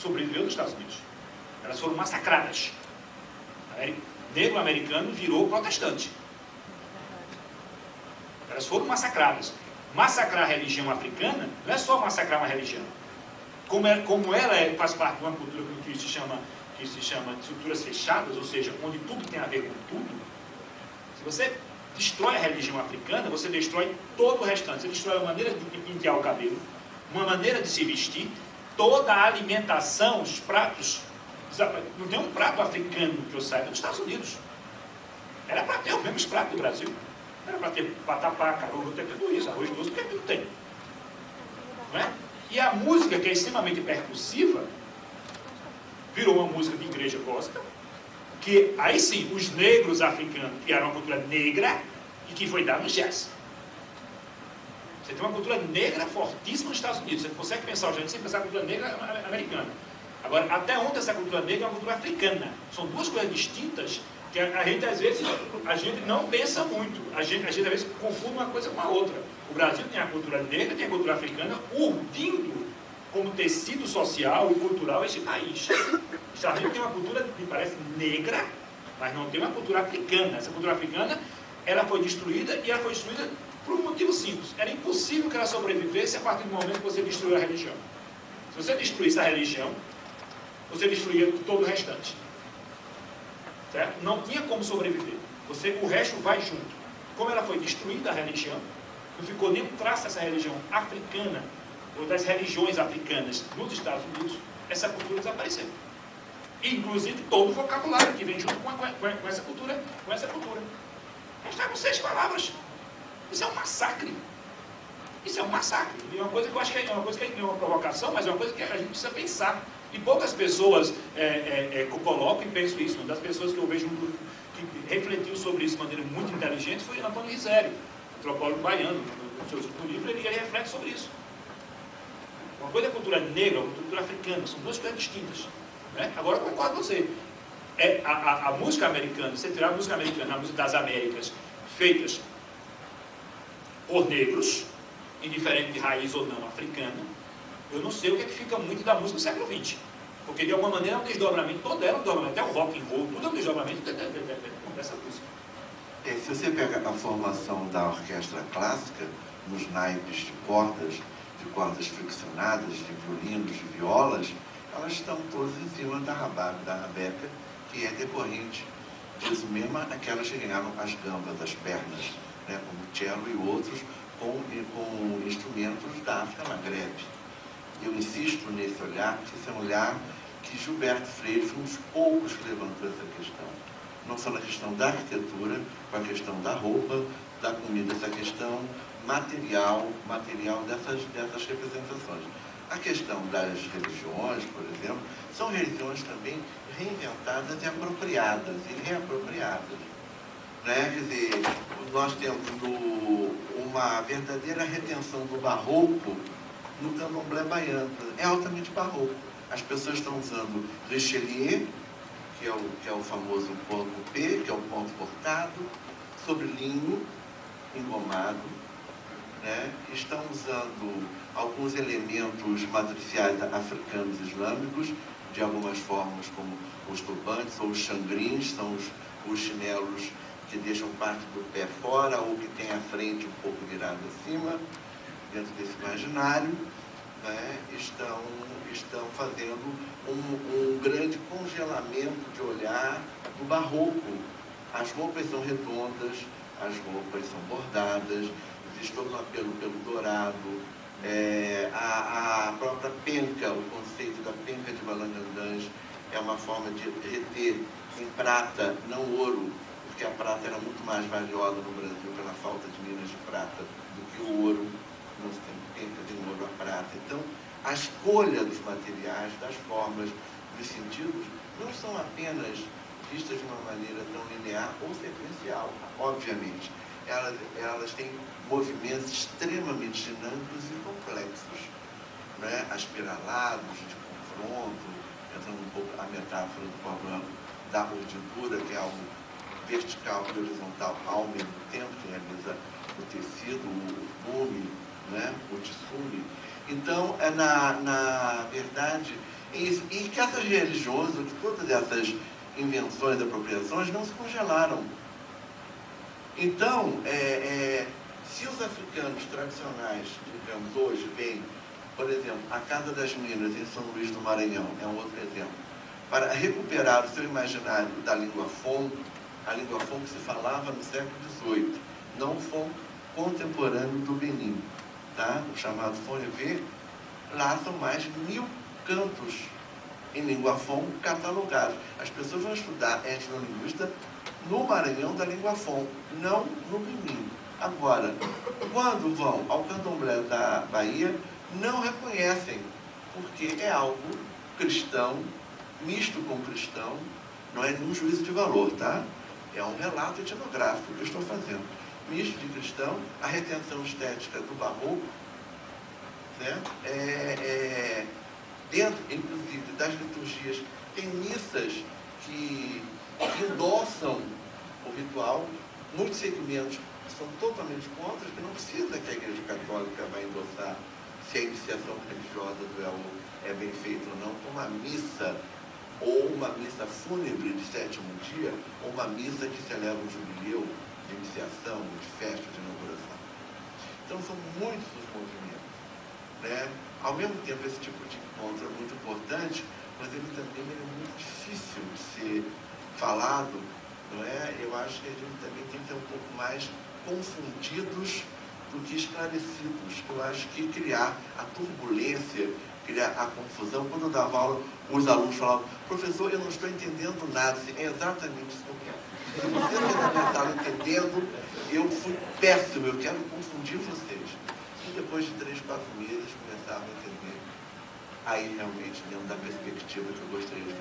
sobreviveu nos Estados Unidos. Elas foram massacradas. Negro americano virou protestante. Elas foram massacradas. Massacrar a religião africana não é só massacrar uma religião. Como ela faz parte de uma cultura que se chama de estruturas fechadas, ou seja, onde tudo tem a ver com tudo, se você destrói a religião africana, você destrói todo o restante. Você destrói a maneira de pentear o cabelo, uma maneira de se vestir, toda a alimentação, os pratos. Não tem um prato africano que eu saiba nos Estados Unidos. Era para ter os mesmos pratos do Brasil. Era para ter vatapá, caruru, tudo isso, arroz doce, porque não tem. Não é? E a música, que é extremamente percussiva, virou uma música de igreja gospel, que aí sim, os negros africanos criaram uma cultura negra e que foi dada no jazz. Você tem uma cultura negra fortíssima nos Estados Unidos. Você consegue pensar o gente sem pensar na cultura negra americana. Agora, até onde essa cultura negra é uma cultura africana? São duas coisas distintas que a gente, às vezes, a gente não pensa muito. A gente, às vezes, confunde uma coisa com a outra. O Brasil tem a cultura negra, tem a cultura africana, urdindo como tecido social e cultural este país. Os Estados Unidos tem uma cultura que parece negra, mas não tem uma cultura africana. Essa cultura africana, ela foi destruída, e ela foi destruída por um motivo simples. Era impossível que ela sobrevivesse a partir do momento que você destruiu a religião. Se você destruísse a religião, você destruía todo o restante. Certo? Não tinha como sobreviver. O resto vai junto. Como ela foi destruída, a religião, não ficou nem um traço dessa religião africana, ou das religiões africanas nos Estados Unidos, essa cultura desapareceu. Inclusive todo o vocabulário que vem junto com essa cultura. Restaram 6 palavras. Isso é um massacre. Isso é um massacre. E é uma coisa que eu acho que é uma provocação, mas é uma coisa que a gente precisa pensar. E poucas pessoas colocam e pensam isso. Uma das pessoas que eu vejo que refletiu sobre isso de maneira muito inteligente foi Antônio Risério, antropólogo baiano. No seu livro ele reflete sobre isso. Uma coisa é a cultura negra, outra cultura africana. São duas coisas distintas. Né? Agora eu concordo com você. A música americana, você tirar a música americana, a música das Américas, feitas por negros, indiferente de raiz ou não africana, eu não sei o que fica muito da música do século XX. Porque de alguma maneira é um desdobramento, todo ela é um desdobramento, até o rock and roll, tudo é um desdobramento dessa música. Se você pega a formação da orquestra clássica, nos naipes de cordas friccionadas, de violinos, de violas, elas estão todas em cima da rabeca, que é decorrente disso mesmo, aquelas que ganharam as gambas, as pernas, né, como o cello e outros, com instrumentos da África Magrebe. Eu insisto nesse olhar, porque esse é um olhar que Gilberto Freire foi um dos poucos que levantou essa questão. Não só na questão da arquitetura, com a questão da roupa, da comida, essa questão material dessas representações. A questão das religiões, por exemplo, são religiões também reinventadas e apropriadas, e reapropriadas. Né? Quer dizer, nós temos uma verdadeira retenção do barroco no candomblé baiano. É altamente barroco. As pessoas estão usando Richelieu, que é o famoso ponto P, que é o ponto cortado, sobre linho engomado, né? Estão usando alguns elementos matriciais africanos islâmicos, de algumas formas, como os turbantes ou os xangrins, são os chinelos que deixam parte do pé fora ou que tem a frente um pouco virada acima, dentro desse imaginário, né? Estão fazendo um grande congelamento de olhar do barroco. As roupas são redondas, as roupas são bordadas, existe todo um apelo pelo dourado, a própria penca, o conceito da penca de Valangandãs é uma forma de reter em prata, não ouro, porque a prata era muito mais valiosa no Brasil pela falta de minas de prata do que o ouro. Não se tem penca, tem ouro a prata. Então, a escolha dos materiais, das formas, dos sentidos, não são apenas vistas de uma maneira tão linear ou sequencial, obviamente. Elas têm movimentos extremamente dinâmicos e complexos, né? Aspiralados, de confronto, entrando um pouco a metáfora do problema da urdidura, que é algo vertical e horizontal ao mesmo tempo, que realiza o tecido, o bume, né? O tissune. Então, na verdade, Isso. E que essas religiões, que todas essas invenções e apropriações não se congelaram. Então, se os africanos tradicionais, digamos, hoje veem, por exemplo, a Casa das Minas em São Luís do Maranhão, é um outro exemplo, para recuperar o seu imaginário da língua Fon, a língua Fon que se falava no século XVIII, não o Fon contemporâneo do Benin, tá? O chamado Fon-Evé, lá são mais de 1000 cantos em língua Fon catalogados. As pessoas vão estudar etnolinguista no Maranhão da língua Fon, não no Benin. Agora, quando vão ao candomblé da Bahia, não reconhecem, porque é algo cristão, misto com cristão, não é nenhum juízo de valor, tá? É um relato etnográfico que eu estou fazendo. Misto de cristão, a retenção estética do barroco, certo? Dentro, inclusive, das liturgias, tem missas que endossam o ritual, muitos segmentos são totalmente contra, que não precisa que a Igreja Católica vai endossar se a iniciação religiosa do Elo é bem feita ou não, como uma missa, ou uma missa fúnebre de 7º dia, ou uma missa que celebra um jubileu de iniciação, de festa, de inauguração. Então são muitos os movimentos, né? Ao mesmo tempo, esse tipo de encontro é muito importante, mas ele também é muito difícil de ser falado, não é? Eu acho que a gente também tem que ser um pouco mais confundidos do que esclarecidos. Eu acho que criar a turbulência, criar a confusão. Quando eu dava aula, os alunos falavam: professor, eu não estou entendendo nada. É exatamente isso que eu quero. Se você sair da sala entendendo, eu fui péssimo, eu quero confundir vocês. E depois de 3, 4 meses, começavam a entender. Aí, realmente, dentro da perspectiva que eu gostaria de